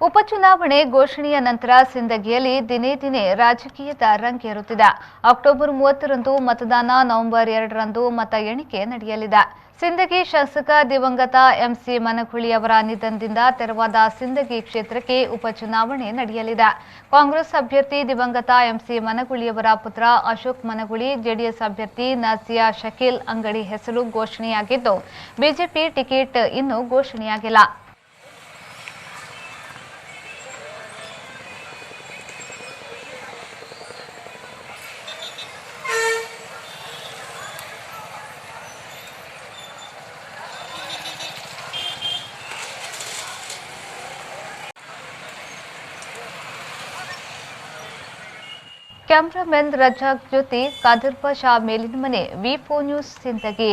ಉಪಚುನಾವಣೆ ಘೋಷಣೆಯ ನಂತರ ಸಿಂದಗಿಯಲ್ಲಿ ದಿನೇ ದಿನೇ ರಾಜಕೀಯದ ರಂಗೇರುತ್ತಿದೆ. ಅಕ್ಟೋಬರ್ 30ರಂದು ಮತದಾನ, ನವೆಂಬರ್ 2ರಂದು ಮತ ಎಣಿಕೆ ನಡೆಯಲಿದೆ. ಸಿಂದಗಿ ಶಾಸಕ ದಿವಂಗತ ಎಂಸಿ ಮನಗೂಳಿ ಅವರ ನಿಧನದಿಂದ ತೆರವಾದ ಸಿಂದಗಿ ಕ್ಷೇತ್ರಕ್ಕೆ ಉಪಚುನಾವಣೆ ನಡೆಯಲಿದೆ. ಕಾಂಗ್ರೆಸ್ ಅಭ್ಯರ್ಥಿ ದಿವಂಗತ ಎಂಸಿ ಮನಗೂಳಿಯವರ ಪುತ್ರ ಅಶೋಕ್ ಮನಗೂಳಿ, ಜೆಡಿಎಸ್ ಅಭ್ಯರ್ಥಿ ನಾಸಿಯಾ ಶಕೀಲ್ ಅಂಗಡಿ ಹೆಸರು ಘೋಷಣೆಯಾಗಿದ್ದು, ಬಿಜೆಪಿ ಟಿಕೆಟ್ ಇನ್ನೂ ಘೋಷಣೆಯಾಗಿಲ್ಲ. ಕ್ಯಾಮರಾಮನ್ ರಜಾಕ್ ಜೊತೆ ಕಾದರ್ ಪಾಷಾ, ಮೇಲಿನ ಮನೆ, ವಿ4 ನ್ಯೂಸ್, ಸಿಂದಗಿ.